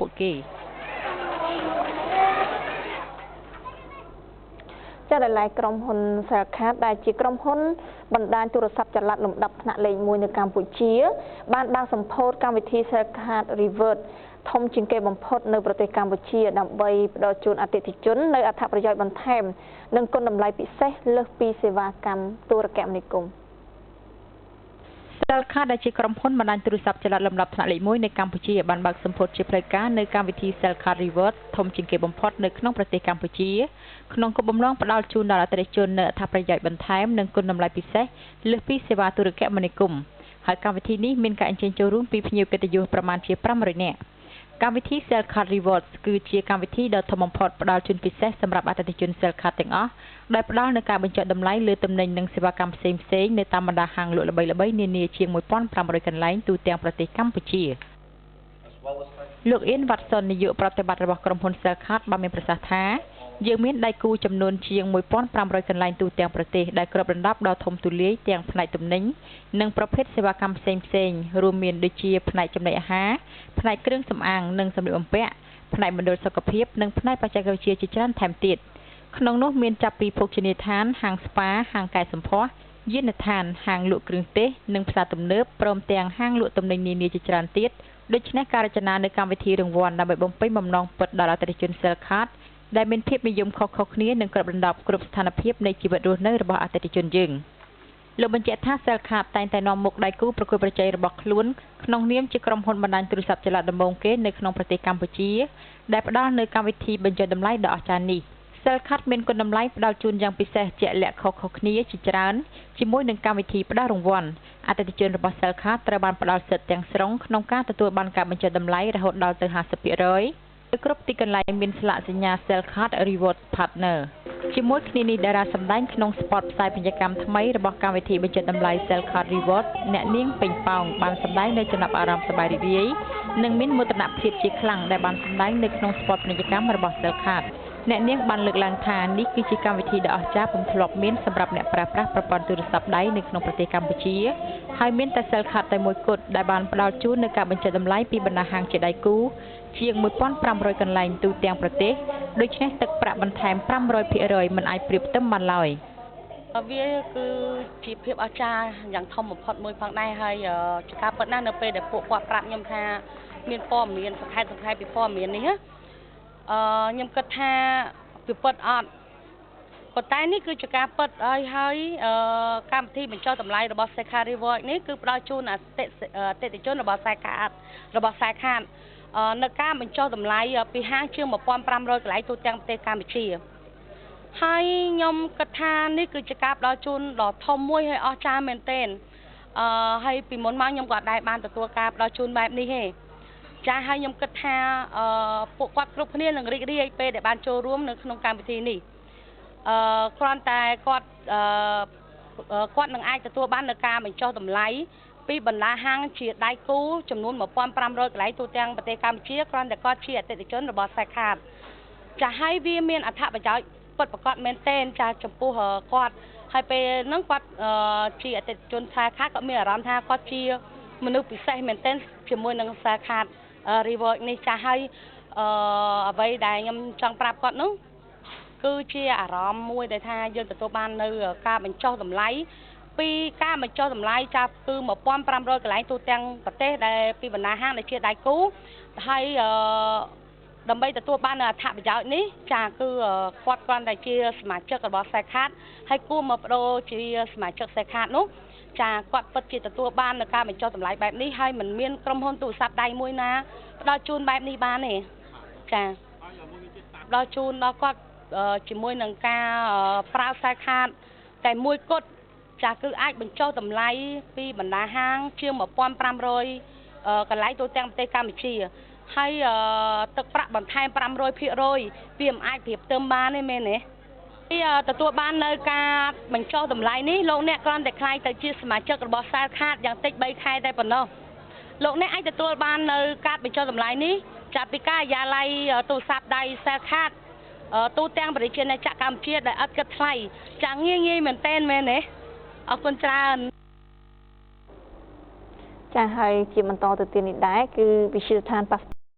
ពួកគេចាដែលឡែកក្រុមហ៊ុន Cellcard ដែលជាក្រុមហ៊ុនបណ្ដាញទូរស័ព្ទចល័តលំដាប់ថ្នាក់លេខ1នៅកម្ពុជាបានបើកសម្ពោធកម្មវិធី Cellcard Rewards ធំជាងគេបំផុតនៅប្រទេសកម្ពុជាដើម្បីផ្ដល់ជូនអតិថិជននៅអត្ថប្រយោជន៍បន្ថែមនិងគុណតម្លៃពិសេសលើសពីសេវាកម្មទូរគមនាគមន៍ Cellcard ដែលជាក្រុមហ៊ុនបណ្ដាញទូរស័ព្ទចល័តលំដាប់ថ្នាក់លេខ1នៅកម្ពុជាបានបើកសម្ពោធជាផ្លូវការនៅកម្មវិធី Cellcard Rewards ធំជាងគេបំផុតនៅក្នុងប្រទេសកម្ពុជាក្នុងគោលបំណងផ្ដល់ជូនដល់អតិថិជននៅអត្ថប្រយោជន៍បន្ថែមនិងគុណតម្លៃពិសេសលើសពីសេវាទូរគមនាគមន៍ហើយកម្មវិធីនេះមានការអញ្ជើញចូលរួមពីភ្ញៀវកិត្តិយសប្រមាណជា500នាក់កម្មវិធី Cellcard Rewards គឺជាកម្មវិធីដ៏ធំបំផុតផ្ដល់ជូនពិសេសសម្រាប់អតិថិជន Cellcard ទាំងអស់ដែលផ្ដល់នូវការបញ្ចុះតម្លៃលើទំនិញនិងសេវាកម្មផ្សេងៗនៅតាមបណ្ដាហាងលក់ល្បីៗនានាជាង 1,500 កន្លែងទូទាំងប្រទេសកម្ពុជាលោកអ៊ីនវ៉ាត់សុននាយកប្រតិបត្តិរបស់ក្រុមហ៊ុន Cellcard បានមានប្រសាសន៍ថាយើងមានដៃគូចំនួនជាង 1,500 កន្លែងទូទាំងប្រទេសដែលគ្របដណ្ដប់ដ៏ធំទូលាយទាំងផ្នែកទំនិញនិងប្រភេទសេវាកម្មផ្សេងៗរួមមានដូចជាផ្នែកចំណីអាហារផ្នែកគ្រឿងសម្អាងនិងសម្លៀកបំពាក់ផ្នែកមណ្ឌលសុខភាពនិងផ្នែកបច្ចេកវិទ្យាជាច្រើនថែមទៀតក្នុងនោះមានចាប់ពីភោជនីយដ្ឋានហាងស្ប៉ាហាងកែសម្ផស្សយានដ្ឋានហាងលក់គ្រឿងទេសនិងផ្សារទំនើបព្រមទាំងហាងលក់ទំនិញនានាជាច្រើនទៀតដូច្នេះការរចនានៅកម្មវិធីរង្វាន់ដើម្បីបំពេញបំណងពិតដល់អតិថិជន Cellcard ដែលមានភាពនិយមខុសៗគ្នានិងគ្របដណ្ដប់គ្រប់ស្ថានភាពនៃជីវិតរស់នៅរបស់អតិថិជនយើងលោកបញ្ជាក់ថា Cellcard តែងតែនាំមុខដៃគូប្រកួតប្រជែងរបស់ខ្លួនក្នុងនាមជាក្រុមហ៊ុនបណ្ដាញទូរស័ព្ទចល័តដំបូងគេនៅក្នុងប្រទេសកម្ពុជាដែលផ្ដល់នូវកម្មវិធីបញ្ចុះតម្លៃដ៏អស្ចារ្យនេះ Cellcard មានគុណតម្លៃផ្ដល់ជូនយ៉ាងពិសេសជាក់លាក់ខុសៗគ្នាជាច្រើនជាមួយនឹងកម្មវិធីផ្ដល់រង្វាន់អតិថិជនរបស់ Cellcard ត្រូវបានផ្ដល់សិទ្ធិទាំងស្រុងក្នុងការទទួលបានការបញ្ចុះតម្លៃរហូតដល់ទៅ 50% គ្រប់ទីកន្លែងមានស្លាកសញ្ញា Cellcard Rewards Partner ជាមួយគ្នានេះតារាសម្ដែងក្នុងស្ពតផ្សាយពាណិជ្ជកម្មថ្មីរបស់កម្មវិធីបញ្ចុះតម្លៃ Cellcard Rewards អ្នកនាងពេញប៉ោងបានសម្ដែងនៅចំណាប់អារម្មណ៍សប្បាយរីករាយនិងមានមោទនភាពជាខ្លាំងដែលបានសម្ដែងនៅក្នុងស្ពតពាណិជ្ជកម្មរបស់ Cellcard អ្នកនាងបានលើកឡើងថានេះគឺជាកម្មវិធីដ៏អស្ចារ្យពុំធ្លាប់មានសម្រាប់អ្នកប្រើប្រាស់ប្រព័ន្ធទូរស័ព្ទដៃនៅក្នុងប្រទេសកម្ពុជាហើយមានតែ Cellcard តែមួយគត់ដែលបានផ្ដល់ជូននូវការបញ្ចុះតម្លៃពីបណ្ដាហាងជាដៃគូជាង 1,500 កន្លែងទូទាំងប្រទេសដូច្នេះទឹកប្រាក់បន្ថែម 500% មិនអាចប្រៀបផ្ទឹមបានឡើយវាគឺជាភាពអស្ចារ្យយ៉ាងធំបំផុតមួយផងដែរហើយជាការពិតណាស់នៅពេលដែលពួកគាត់ប្រាប់ខ្ញុំថាមានព័ត៌មានសង្ខេបពីព័ត៌មាននេះខ្ញុំគិតថាវាពិតអត់ប៉ុន្តែនេះគឺជាការពិតហើយកម្មវិធីបញ្ចុះតម្លៃរបស់ Cellcard Rewards នេះគឺផ្ដល់ជូនអតិថិជនរបស់ Cellcard នៅការបញ្ចុះតម្លៃពីហាងជាង 1,500 កន្លែងទូទាំងប្រទេសកម្ពុជាហើយខ្ញុំគិតថានេះគឺជាការផ្ដល់ជូនដ៏ធំមួយហើយអស្ចារ្យមែនទែនហើយពីមុនមកខ្ញុំក៏ដែរបានទទួលការផ្ដល់ជូនបែបនេះទេចាហើយខ្ញុំគិតថាពួកគាត់គ្រប់គ្នានឹងរីករាយពេលដែលបានចូលរួមនៅក្នុងកម្មវិធីនេះគ្រាន់តែគាត់នឹងអាចទទួលបាននៅការបញ្ចុះតម្លៃពីបណ្ដាហាងជាដៃគូចំនួន 1,500 កន្លែងទូទាំងប្រទេសកម្ពុជាគ្រាន់តែគាត់ជាអតិថិជនរបស់ Cellcard ចាហើយវាមានអត្ថប្រយោជន៍ពិតប្រាកដមែនទែនចាចំពោះគាត់ហើយពេលហ្នឹងគាត់ជាអតិថិជន Cellcard គាត់មានអារម្មណ៍ថាគាត់ជាមនុស្សពិសេសមែនទែនជាមួយនឹង Cellcard Rewards នេះចាហើយអ្វីដែលខ្ញុំចង់ប្រាប់គាត់នោះគឺជាអារម្មណ៍មួយដែលថាយើងទទួលបាននៅការបញ្ចុះតម្លៃពីការបញ្ចុះតម្លៃចាប់គឺ 1,500 កន្លែងទូទាំងប្រទេសដែលពីបណ្ដាហាងដែលជាដៃគូហើយដើម្បីទទួលបាននៅអត្ថប្រយោជន៍នេះចាគឺគាត់គ្រាន់តែជាសមាជិករបស់ Cellcard ហើយគួរមកបដូរជាសមាជិក Cellcard នោះចាគាត់ពិតជាទទួលបាននៅការបញ្ចុះតម្លៃបែបនេះហើយមិនមានក្រុមហ៊ុនទូរស័ព្ទដៃមួយណាផ្ដល់ជូនបែបនេះបានទេចាផ្ដល់ជូនដល់គាត់ជាមួយនឹងការប្រើ Cellcard តែមួយគត់ចាគឺអាចបញ្ចុះតម្លៃពីបណ្ដាហាងជាង 1,500 កន្លែងទូទាំងប្រទេសកម្ពុជាហើយទឹកប្រាក់បន្ថែម 500% វាមិនអាចប្រៀបផ្ទឹមបានទេមែនទេទទួលបាននៅការបញ្ចុះតម្លៃនេះលោកអ្នកគ្រាន់តែខ្លាយទៅជាសមាជិករបស់ Cellcard យ៉ាងតិច3ខែតែប៉ុណ្ណោះលោកអ្នកអាចទទួលបាននៅការបញ្ចុះតម្លៃនេះចាប់ពីការិយាល័យទូរស័ព្ទដៃ Cellcard ទូទាំងប្រជាជាតិកម្ពុជាដែលឥតគិតថ្លៃចាងាយមែនទែនមែនទេអរគុណច្រើនចាហើយជាបន្តទៅទៀតនេះដែរគឺវិទ្យាស្ថាន